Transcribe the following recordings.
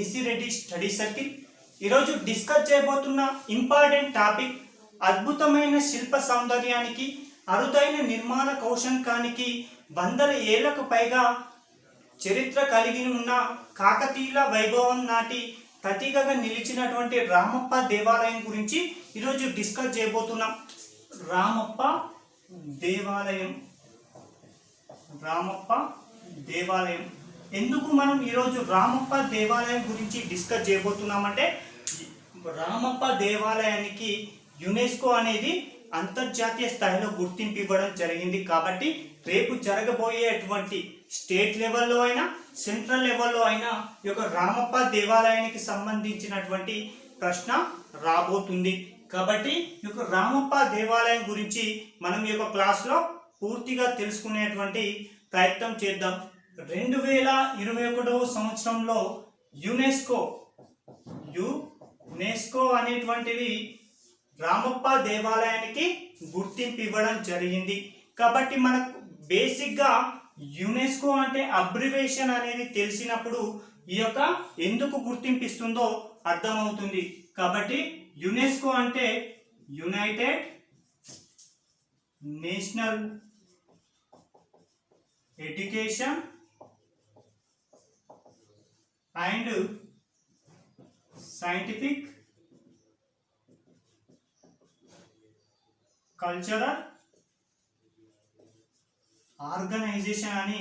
AC Reddy study circle ఈరోజు discuss చేయబోతున్న important topic అద్భుతమైన శిల్ప సౌందర్యానికి అరుదైన నిర్మాణ కౌశంకానికి వందల ఏళ్లకు పైగా చరిత్ర కలిగి ఉన్న కాకతీయుల వైభవం నాటి ప్రతీకగా నిలిచినటువంటి రామప్ప దేవాలయం గురించి ఈరోజు డిస్కస్ చేయబోతున్నాం. రామప్ప దేవాలయం ఎందుకు మనం ఈరోజు రామప్ప దేవాలయం గురించి డిస్కస్ చేయబోతున్నామంటే, రామప్ప దేవాలయానికి యునెస్కో అనేది అంతర్జాతీయ స్థాయిలో గుర్తింపు ఇవ్వడం జరిగింది. కాబట్టి రేపు జరగబోయేటువంటి స్టేట్ లెవెల్లో అయినా సెంట్రల్ లెవెల్లో అయినా ఈ యొక్క రామప్ప దేవాలయానికి సంబంధించినటువంటి ప్రశ్న రాబోతుంది. కాబట్టి ఈ యొక్క రామప్ప దేవాలయం గురించి మనం ఈ యొక్క క్లాస్లో పూర్తిగా తెలుసుకునేటువంటి ప్రయత్నం చేద్దాం. 2021 సంవత్సరంలో యునెస్కో అనేటువంటిది రామప్ప దేవాలయానికి గుర్తింపు ఇవ్వడం జరిగింది. కాబట్టి మనకు బేసిక్గా యునెస్కో అంటే అబ్రివేషన్ అనేది తెలిసినప్పుడు ఈ యొక్క ఎందుకు గుర్తింపు ఇస్తుందో అర్థమవుతుంది. కాబట్టి యునెస్కో అంటే united national education and scientific cultural organisation అని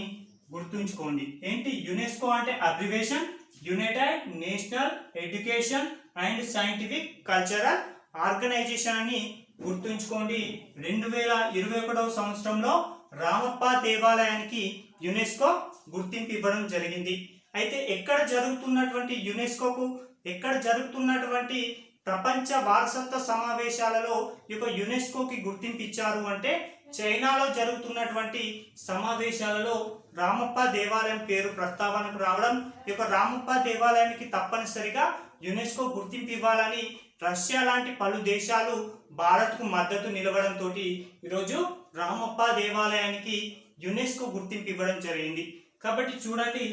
గుర్తుంచుకోండి. ఏంటి యునెస్కో అంటే abbreviation united national education and scientific cultural organisation అని గుర్తుంచుకోండి. 2021 సంవత్సరంలో రామప్ప దేవాలయానికి యునెస్కో గుర్తింపు ఇవ్వడం జరిగింది. అయితే ఎక్కడ జరుగుతున్నటువంటి ప్రపంచ వారసత్వ సమావేశాలలో ఈ యొక్క యునెస్కోకి గుర్తింపు ఇచ్చారు అంటే, చైనాలో జరుగుతున్నటువంటి సమావేశాలలో రామప్ప దేవాలయం పేరు ప్రస్తావనకు రావడం, ఈ యొక్క రామప్ప దేవాలయానికి తప్పనిసరిగా యునెస్కో గుర్తింపు ఇవ్వాలని రష్యా లాంటి పలు దేశాలు భారత్కు మద్దతు నిలవడంతో ఈరోజు రామప్ప దేవాలయానికి యునెస్కో గుర్తింపు ఇవ్వడం జరిగింది. కాబట్టి చూడండి,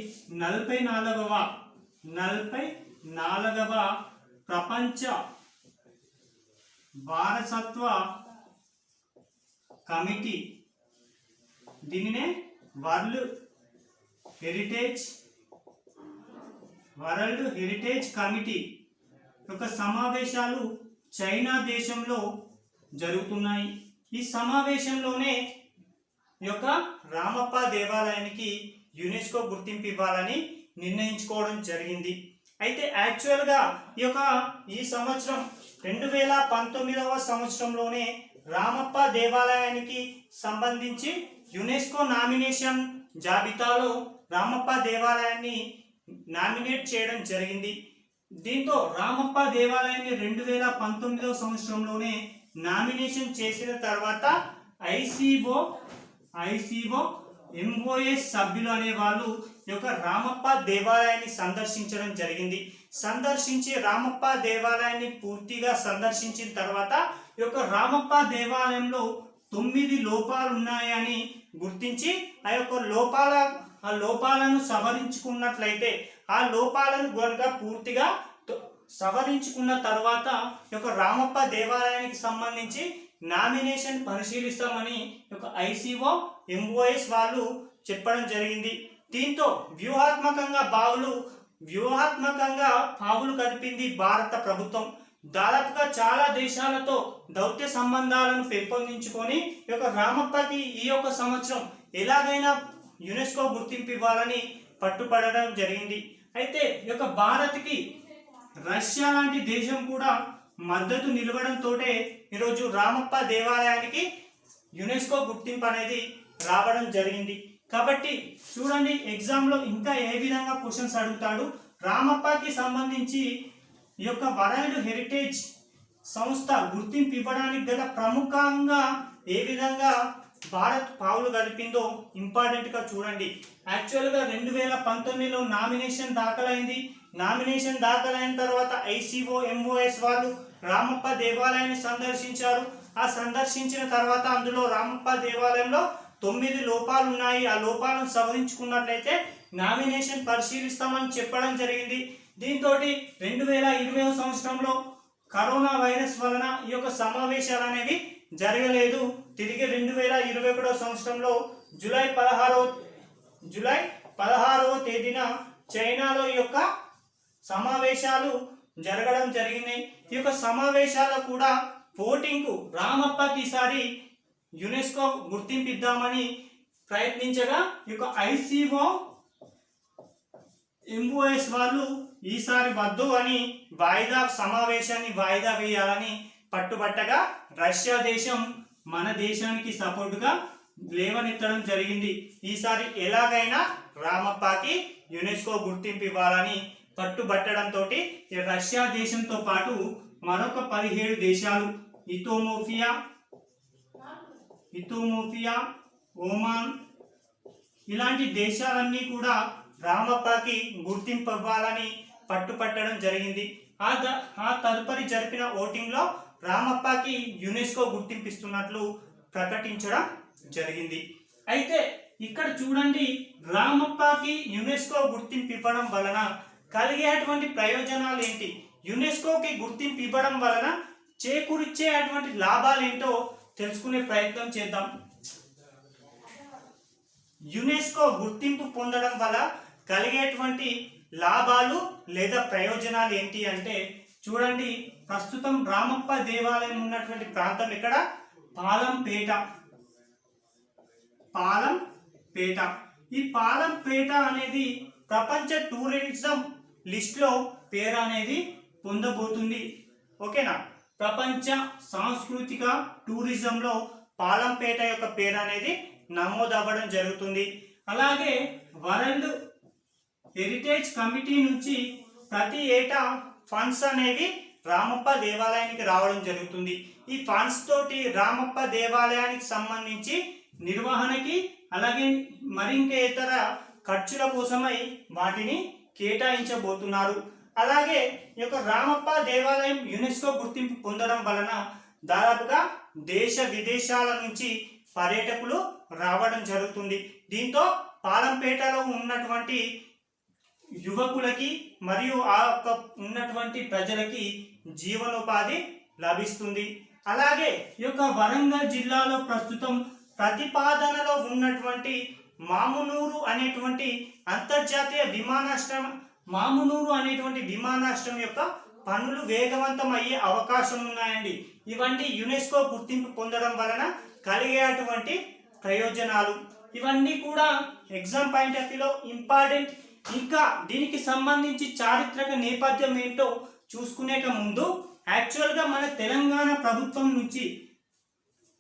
44వ ప్రపంచ వారసత్వ కమిటీ, దీనినే వరల్డ్ హెరిటేజ్ కమిటీ యొక్క సమావేశాలు చైనా దేశంలో జరుగుతున్నాయి. ఈ సమావేశంలోనే ఈ యొక్క రామప్ప దేవాలయానికి యునెస్కో గుర్తింపు ఇవ్వాలని నిర్ణయించుకోవడం జరిగింది. అయితే యాక్చువల్గా ఈ సంవత్సరం 2019వ సంవత్సరంలోనే రామప్ప దేవాలయానికి సంబంధించి యునెస్కో నామినేషన్ జాబితాలో రామప్ప దేవాలయాన్ని నామినేట్ చేయడం జరిగింది. దీంతో రామప్ప దేవాలయాన్ని 2019వ సంవత్సరంలోనే నామినేషన్ చేసిన తర్వాత ఐసీఓ ఎంఓఎస్ సభ్యులు అనే వాళ్ళు ఈ యొక్క రామప్ప దేవాలయాన్ని సందర్శించడం జరిగింది. సందర్శించి రామప్ప దేవాలయాన్ని పూర్తిగా సందర్శించిన తర్వాత ఈ యొక్క రామప్ప దేవాలయంలో 9 లోపాలు ఉన్నాయని గుర్తించి ఆ లోపాలను సవరించుకున్నట్లయితే, ఆ లోపాలను కనుక పూర్తిగా సవరించుకున్న తర్వాత ఈ యొక్క రామప్ప దేవాలయానికి సంబంధించి నామినేషన్ పరిశీలిస్తామని ఒక ఐసీఓ ఎంఓఎస్ వాళ్ళు చెప్పడం జరిగింది. దీంతో వ్యూహాత్మకంగా పావులు కదిపింది భారత ప్రభుత్వం. దాదాపుగా చాలా దేశాలతో దౌత్య సంబంధాలను పెంపొందించుకొని ఈ యొక్క రామప్పకి ఈ యొక్క సంవత్సరం ఎలాగైనా యునెస్కో గుర్తింపు ఇవ్వాలని పట్టుపడడం జరిగింది. అయితే ఈ యొక్క భారత్కి రష్యా లాంటి దేశం కూడా మద్దతు నిలవడంతో ఈరోజు రామప్ప దేవాలయానికి యునెస్కో గుర్తింపు అనేది రావడం జరిగింది. కాబట్టి చూడండి, ఎగ్జామ్లో ఇంకా ఏ విధంగా క్వశ్చన్స్ అడుగుతాడు. రామప్పకి సంబంధించి ఈ యొక్క వరల్డ్ హెరిటేజ్ సంస్థ గుర్తింపు ఇవ్వడానికి గల ప్రముఖంగా ఏ విధంగా భారత్ పావులు కలిపిందో ఇంపార్టెంట్గా చూడండి. యాక్చువల్గా 2019లో నామినేషన్ దాఖలైంది. నామినేషన్ దాఖలైన తర్వాత ఐసీఓ ఎంఓఎస్ వాళ్ళు రామప్ప దేవాలయాన్ని సందర్శించారు. ఆ సందర్శించిన తర్వాత అందులో రామప్ప దేవాలయంలో 9 లోపాలు ఉన్నాయి. ఆ లోపాలను సవరించుకున్నట్లయితే నామినేషన్ పరిశీలిస్తామని చెప్పడం జరిగింది. దీంతో 2020 సంవత్సరంలో కరోనా వైరస్ వలన ఈ యొక్క సమావేశాలు అనేవి జరగలేదు. తిరిగి 2021 సంవత్సరంలో జూలై 16వ తేదీన చైనాలో ఈ యొక్క సమావేశాలు జరగడం జరిగినాయి. ఈ యొక్క సమావేశాల్లో కూడా ఓటింగ్కు రామప్పకి ఈసారి యునెస్కో గుర్తింపు ఇద్దామని ప్రయత్నించగా ఈ యొక్క MOS వాళ్ళు ఈసారి వద్దు అని సమావేశాన్ని వాయిదా వేయాలని పట్టుబట్టగా రష్యా దేశం మన దేశానికి సపోర్టుగా లేవనెత్తడం జరిగింది. ఈసారి ఎలాగైనా రామప్పకి యునెస్కో గుర్తింపు ఇవ్వాలని పట్టుబట్టడంతో రష్యా దేశంతో పాటు మరొక 17 దేశాలు ఇథోపియా, ఒమాన్ ఇలాంటి దేశాలన్నీ కూడా రామప్పకి గుర్తింపు ఇవ్వాలని పట్టుపట్టడం జరిగింది. ఆ తదుపరి జరిపిన ఓటింగ్లో రామప్పకి యునెస్కో గుర్తింపిస్తున్నట్లు ప్రకటించడం జరిగింది. అయితే ఇక్కడ చూడండి, రామప్పకి యునెస్కో గుర్తింపు ఇవ్వడం వలన కలిగేటువంటి ప్రయోజనాలు ఏంటి, యునెస్కోకి గుర్తింపు ఇవ్వడం వలన చేకూర్చేటువంటి లాభాలు ఏంటో తెలుసుకునే ప్రయత్నం చేద్దాం. యునెస్కో గుర్తింపు పొందడం వల్ల కలిగేటువంటి లాభాలు లేదా ప్రయోజనాలు ఏంటి అంటే చూడండి, ప్రస్తుతం రామప్ప దేవాలయం ఉన్నటువంటి ప్రాంతం ఇక్కడ పాలంపేట. ఈ పాలంపేట అనేది ప్రపంచ టూరిజం లిస్ట్లో పేరు అనేది పొందబోతుంది. ఓకేనా, ప్రపంచ సాంస్కృతిక టూరిజంలో పాలంపేట యొక్క పేరు అనేది నమోదవ్వడం జరుగుతుంది. అలాగే వరల్డ్ హెరిటేజ్ కమిటీ నుంచి ప్రతి ఏటా ఫండ్స్ అనేవి రామప్ప దేవాలయానికి రావడం జరుగుతుంది. ఈ ఫండ్స్ తోటి రామప్ప దేవాలయానికి సంబంధించి నిర్వహణకి అలాగే మరింకే ఇతర ఖర్చుల కోసమై వాటిని కేటాయించబోతున్నారు. అలాగే ఈ యొక్క రామప్ప దేవాలయం యునెస్కో గుర్తింపు పొందడం వలన దాదాపుగా దేశ విదేశాల నుంచి పర్యాటకులు రావడం జరుగుతుంది. దీంతో పాలంపేటలో ఉన్నటువంటి యువకులకి మరియు ఆ ఉన్నటువంటి ప్రజలకి జీవనోపాధి లభిస్తుంది. అలాగే ఈ యొక్క వరంగల్ జిల్లాలో ప్రస్తుతం ప్రతిపాదనలో ఉన్నటువంటి మామునూరు అనేటువంటి అంతర్జాతీయ విమానాశ్రయం యొక్క పనులు వేగవంతం అయ్యే అవకాశం ఉన్నాయండి. ఇవన్నీ యునెస్కో గుర్తింపు పొందడం వలన కలిగేటువంటి ప్రయోజనాలు. ఇవన్నీ కూడా ఎగ్జామ్ పాయింట్ ఆఫ్ వ్యూలో ఇంపార్టెంట్. ఇంకా దీనికి సంబంధించి చారిత్రక నేపథ్యం ఏంటో చూసుకునే ముందు యాక్చువల్గా మన తెలంగాణ ప్రభుత్వం నుంచి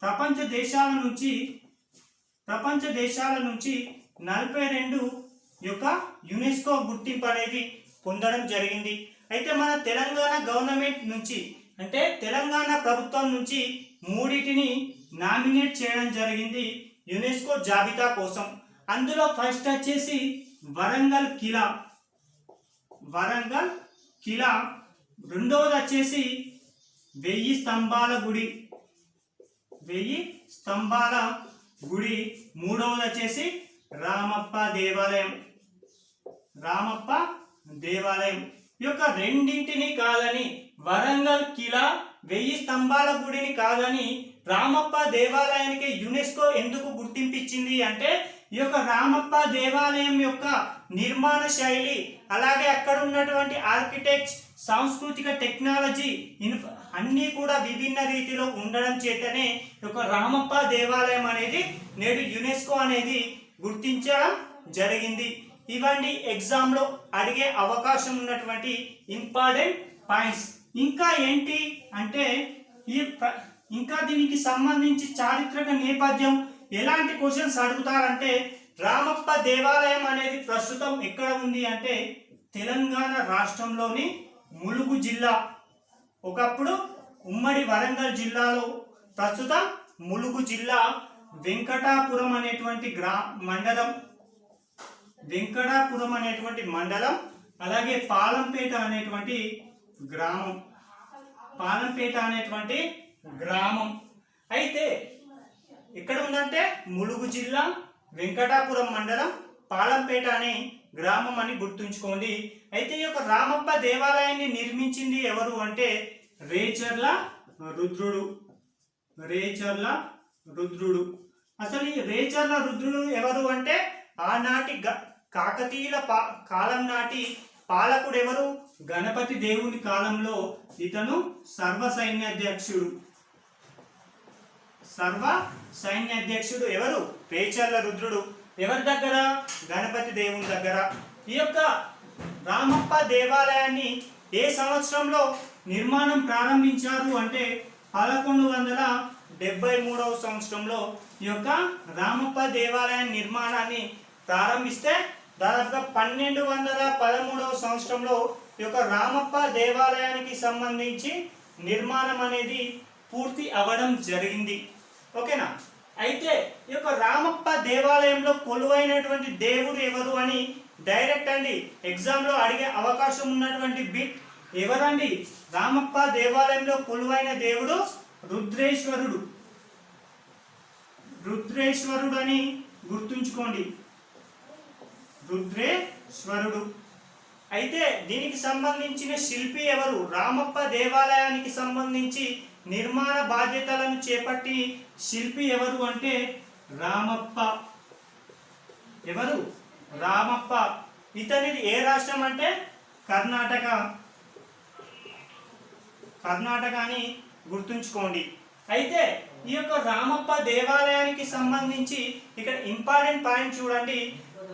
ప్రపంచ దేశాల నుంచి 42 యొక్క యునెస్కో గుర్తింపు అనేది పొందడం జరిగింది. అయితే మన తెలంగాణ గవర్నమెంట్ నుంచి అంటే తెలంగాణ ప్రభుత్వం నుంచి 3టిని నామినేట్ చేయడం జరిగింది యునెస్కో జాబితా కోసం. అందులో ఫస్ట్ వచ్చేసి వరంగల్ కిలా, రెండవది వచ్చేసి 1000 స్తంభాల గుడి, మూడవది వచ్చేసి రామప్ప దేవాలయం. ఈ యొక్క రెండింటిని కాదని వరంగల్ కిలా 1000 స్తంభాల గుడిని కాదని రామప్ప దేవాలయానికి యునెస్కో ఎందుకు గుర్తింపించింది అంటే ఈ యొక్క రామప్ప దేవాలయం యొక్క నిర్మాణ శైలి అలాగే అక్కడ ఉన్నటువంటి ఆర్కిటెక్ట్స్ సాంస్కృతిక టెక్నాలజీ అన్నీ కూడా విభిన్న రీతిలో ఉండడం చేతనే ఈ యొక్క రామప్ప దేవాలయం అనేది నేడు యునెస్కో అనేది గుర్తించడం జరిగింది. ఇవన్నీ ఎగ్జామ్లో అడిగే అవకాశం ఉన్నటువంటి ఇంపార్టెంట్ పాయింట్స్. ఇంకా ఏంటి అంటే ఇంకా దీనికి సంబంధించి చారిత్రక నేపథ్యం ఎలాంటి క్వశ్చన్స్ అడుగుతారంటే రామప్ప దేవాలయం అనేది ప్రస్తుతం ఎక్కడ ఉంది అంటే తెలంగాణ రాష్ట్రంలోని ములుగు జిల్లా. ఒకప్పుడు ఉమ్మడి వరంగల్ జిల్లాలో ప్రస్తుతం ములుగు జిల్లా వెంకటాపురం అనేటువంటి మండలం అలాగే పాలంపేట అనేటువంటి గ్రామం అయితే ఎక్కడ ఉందంటే ములుగు జిల్లా వెంకటాపురం మండలం పాలంపేట అనే గ్రామం అని గుర్తుంచుకోండి. అయితే ఈ యొక్క రామప్ప దేవాలయాన్ని నిర్మించింది ఎవరు అంటే రేచర్ల రుద్రుడు. రేచర్ల రుద్రుడు. అసలు ఈ రేచర్ల రుద్రుడు ఎవరు అంటే ఆనాటి కాకతీయుల కాలం నాటి పాలకుడు ఎవరు? గణపతి దేవుని కాలంలో ఇతను సర్వ సైన్యాధ్యక్షుడు ఎవరు? రేచర్ల రుద్రుడు. ఎవరి దగ్గర? గణపతి దేవుని దగ్గర. ఈ యొక్క రామప్ప దేవాలయాన్ని ఏ సంవత్సరంలో నిర్మాణం ప్రారంభించారు అంటే 1173వ సంవత్సరంలో ఈ యొక్క రామప్ప దేవాలయ నిర్మాణాన్ని ప్రారంభిస్తే దాదాపుగా 1213వ సంవత్సరంలో ఈ యొక్క రామప్ప దేవాలయానికి సంబంధించి నిర్మాణం అనేది పూర్తి అవ్వడం జరిగింది. ఓకేనా? అయితే ఈ యొక్క రామప్ప దేవాలయంలో కొలువైనటువంటి దేవుడు ఎవరు అని డైరెక్ట్ అండి ఎగ్జామ్లో అడిగే అవకాశం ఉన్నటువంటి బిట్ ఎవరండి? రామప్ప దేవాలయంలో కొలువైన దేవుడు రుద్రేశ్వరుడు. రుద్రేశ్వరుడు అని గుర్తుంచుకోండి. రుద్రేశ్వరుడు. అయితే దీనికి సంబంధించిన శిల్పి ఎవరు? రామప్ప దేవాలయానికి సంబంధించి నిర్మాణ బాధ్యతలను చేపట్టి శిల్పి ఎవరు అంటే రామప్ప. ఎవరు? రామప్ప. ఇతనిది ఏ రాష్ట్రం అంటే కర్ణాటక. కర్ణాటక అని గుర్తుంచుకోండి. అయితే ఈ యొక్క రామప్ప దేవాలయానికి సంబంధించి ఇక్కడ ఇంపార్టెంట్ పాయింట్ చూడండి.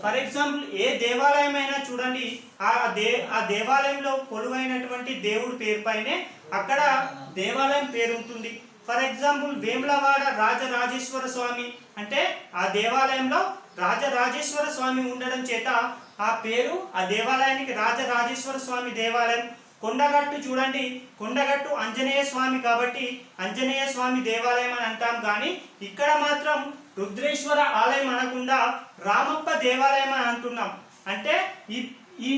ఫర్ ఎగ్జాంపుల్ ఏ దేవాలయం అయినా చూడండి, ఆ దేవాలయంలో కొలువైనటువంటి దేవుడి పేరు పైనే అక్కడ దేవాలయం పేరు ఉంటుంది. ఫర్ ఎగ్జాంపుల్ వేములవాడ రాజరాజేశ్వర స్వామి అంటే ఆ దేవాలయంలో రాజరాజేశ్వర స్వామి ఉండడం చేత ఆ పేరు ఆ దేవాలయానికి రాజరాజేశ్వర స్వామి దేవాలయం. కొండగట్టు చూడండి, కొండగట్టు ఆంజనేయ స్వామి కాబట్టి ఆంజనేయ స్వామి దేవాలయం అని అంటాం. కానీ ఇక్కడ మాత్రం రుద్రేశ్వర ఆలయం అనకుండా రామప్ప దేవాలయం అని అంటున్నాం. అంటే ఈ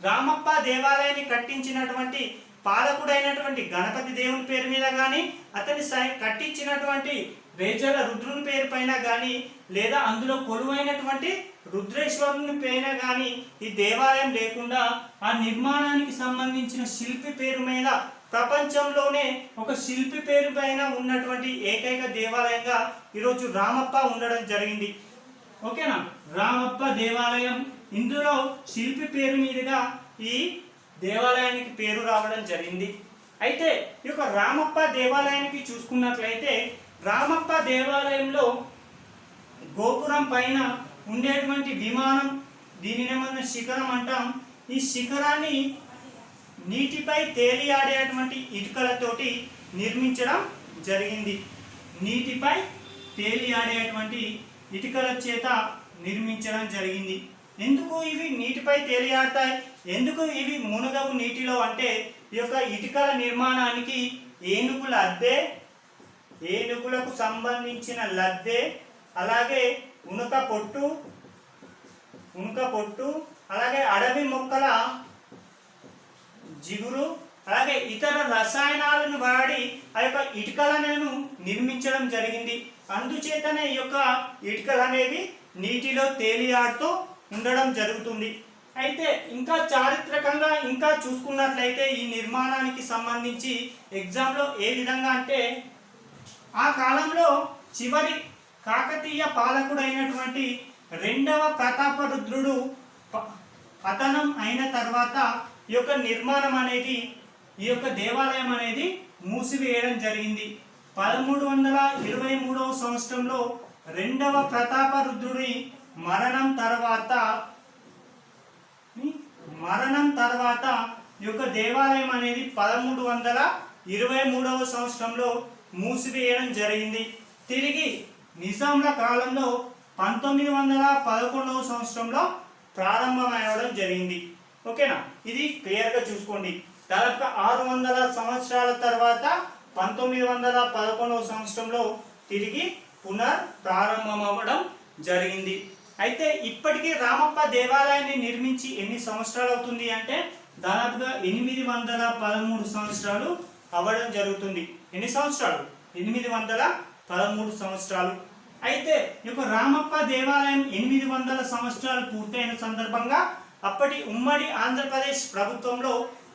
రామప్ప దేవాలయాన్ని కట్టించినటువంటి పాలకుడైనటువంటి గణపతి దేవుని పేరు మీద కానీ అతని కట్టించినటువంటి రేచర్ల రుద్రుని పేరు పైన కానీ లేదా అందులో కొలువైనటువంటి రుద్రేశ్వరుని పైన కానీ ఈ దేవాలయం లేకుండా ఆ నిర్మాణానికి సంబంధించిన శిల్పి పేరు మీద ప్రపంచంలోనే ఒక శిల్పి పేరు పైన ఉన్నటువంటి ఏకైక దేవాలయంగా ఈరోజు రామప్ప ఉండడం జరిగింది. ఓకేనా? రామప్ప దేవాలయం ఇందులో శిల్పి పేరు మీదుగా ఈ దేవాలయానికి పేరు రావడం జరిగింది. అయితే ఈ యొక్క రామప్ప దేవాలయానికి చూసుకున్నట్లయితే రామప్ప దేవాలయంలో గోపురం పైన ఉండేటువంటి విమానం, దీనిని మనం శిఖరం అంటాం. ఈ శిఖరాన్ని నీటిపై తేలియాడేటువంటి ఇటుకలతోటి నిర్మించడం జరిగింది. నీటిపై తేలియాడేటువంటి ఇటుకల చేత నిర్మించడం జరిగింది. ఎందుకు ఇవి నీటిపై తేలియాడతాయి, ఎందుకు ఇవి మునగవు నీటిలో అంటే ఈ యొక్క ఇటుకల నిర్మాణానికి ఏనుగుల అద్దె, ఏనుగులకు సంబంధించిన లద్దె, అలాగే ఉనుక పొట్టు, అలాగే అడవి మొక్కల జిగురు, అలాగే ఇతర రసాయనాలను వాడి ఆ యొక్క ఇటుకలను నిర్మించడం జరిగింది. అందుచేతనే ఈ యొక్క ఇటుకలు అనేవి నీటిలో తేలియాడుతూ ఉండడం జరుగుతుంది. అయితే ఇంకా చారిత్రకంగా ఇంకా చూసుకున్నట్లయితే ఈ నిర్మాణానికి సంబంధించి ఎగ్జామ్లో ఏ విధంగా అంటే ఆ కాలంలో చివరి కాకతీయ పాలకుడైనటువంటి రెండవ ప్రతాపరుద్రుడు పతనం అయిన తర్వాత ఈ యొక్క నిర్మాణం అనేది ఈ యొక్క దేవాలయం అనేది మూసివేయడం జరిగింది. 1323వ సంవత్సరంలో రెండవ ప్రతాపరుద్రుడి మరణం తర్వాత ఈ యొక్క దేవాలయం అనేది 1323వ సంవత్సరంలో మూసివేయడం జరిగింది. తిరిగి నిజాంల కాలంలో 1911వ సంవత్సరంలో ప్రారంభమవడం జరిగింది. ఓకేనా? ఇది క్లియర్గా చూసుకోండి. దాదాపుగా 600 సంవత్సరాల తర్వాత 1911వ సంవత్సరంలో తిరిగి ప్రారంభమవడం జరిగింది. అయితే ఇప్పటికీ రామప్ప దేవాలయాన్ని నిర్మించి ఎన్ని సంవత్సరాలు అవుతుంది అంటే దాదాపుగా 813 సంవత్సరాలు అవ్వడం జరుగుతుంది. ఎన్ని సంవత్సరాలు? 813 సంవత్సరాలు. అయితే ఈ యొక్క రామప్ప దేవాలయం 800 సంవత్సరాలు పూర్తయిన సందర్భంగా అప్పటి ఉమ్మడి ఆంధ్రప్రదేశ్ ప్రభుత్వంలో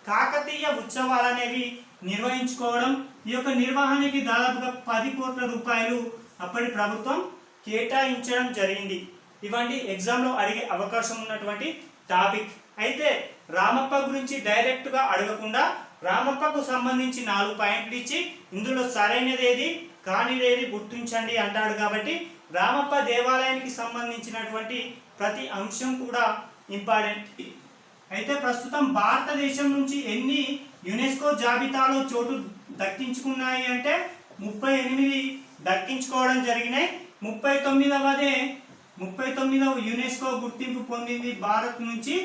కాకతీయ ఉత్సవాలు అనేవి నిర్వహించుకోవడం, ఈ యొక్క నిర్వహణకి దాదాపుగా 10 కోట్ల రూపాయలు అప్పటి ప్రభుత్వం కేటాయించడం జరిగింది. ఇవన్నీ ఎగ్జామ్లో అడిగే అవకాశం ఉన్నటువంటి టాపిక్. అయితే రామప్ప గురించి డైరెక్ట్గా అడగకుండా రామప్పకు సంబంధించి 4 పాయింట్లు ఇచ్చి ఇందులో సరైనది ఏది కానిదేది గుర్తించండి అంటాడు. కాబట్టి రామప్ప దేవాలయానికి సంబంధించినటువంటి ప్రతి అంశం కూడా ఇంపార్టెంట్. అయితే ప్రస్తుతం భారతదేశం నుంచి ఎన్ని యునెస్కో జాబితాలో చోటు దక్కించుకున్నాయి అంటే 38 దక్కించుకోవడం జరిగినాయి. 39వ యునెస్కో గుర్తింపు పొందింది భారత్ నుంచి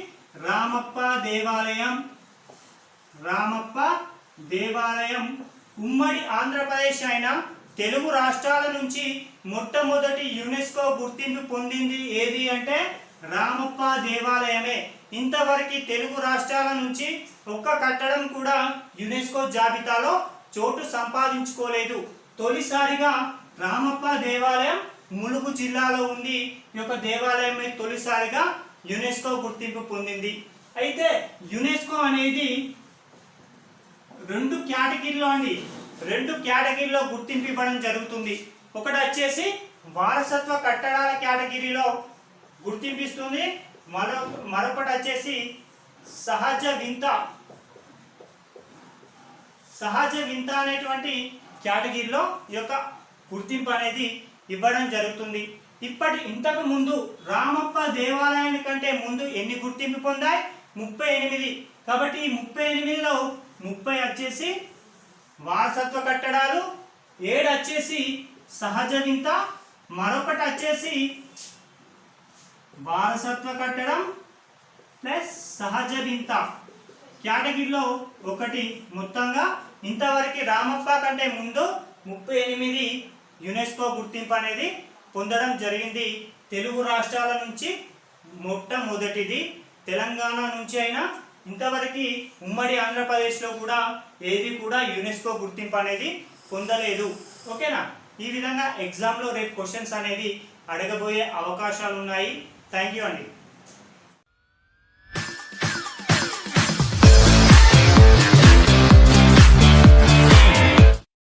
రామప్ప దేవాలయం. ఉమ్మడి ఆంధ్రప్రదేశ్ అయిన తెలుగు రాష్ట్రాల నుంచి మొట్టమొదటి యునెస్కో గుర్తింపు పొందింది ఏది అంటే రామప్ప దేవాలయమే. ఇంతవరకు తెలుగు రాష్ట్రాల నుంచి ఒక్క కట్టడం కూడా యునెస్కో జాబితాలో చోటు సంపాదించుకోలేదు. తొలిసారిగా రామప్ప దేవాలయం ములుగు జిల్లాలో ఉంది. ఈ యొక్క దేవాలయమే తొలిసారిగా యునెస్కో గుర్తింపు పొందింది. అయితే యునెస్కో అనేది 2 కేటగిరీలో గుర్తింపు ఇవ్వడం జరుగుతుంది. ఒకటి వచ్చేసి వారసత్వ కట్టడాల కేటగిరీలో గుర్తింపిస్తుంది, మరొకటి వచ్చేసి సహజ వింత అనేటువంటి కేటగిరీలో ఈ యొక్క గుర్తింపు అనేది ఇవ్వడం జరుగుతుంది. ఇంతకు ముందు రామప్ప దేవాలయానికంటే ముందు ఎన్ని గుర్తింపు పొందాయి? 38. కాబట్టి ఈ 38లో 30 వచ్చేసి వారసత్వ కట్టడాలు, 7 వచ్చేసి సహజ వింత, మరొకటి వచ్చేసి వారసత్వ కట్టడం ప్లస్ సహజ వింత కేటగిరీలో ఒకటి. మొత్తంగా ఇంతవరకు రామప్ప కంటే ముందు 38 యునెస్కో గుర్తింపు అనేది పొందడం జరిగింది. తెలుగు రాష్ట్రాల నుంచి మొట్టమొదటిది. తెలంగాణ నుంచి అయినా ఇంతవరకు ఉమ్మడి ఆంధ్రప్రదేశ్లో కూడా ఏది కూడా యునెస్కో గుర్తింపు అనేది పొందలేదు. ఓకేనా? ఈ విధంగా ఎగ్జామ్లో రేపు క్వశ్చన్స్ అనేది అడగబోయే అవకాశాలు ఉన్నాయి. థ్యాంక్ యూ అండి.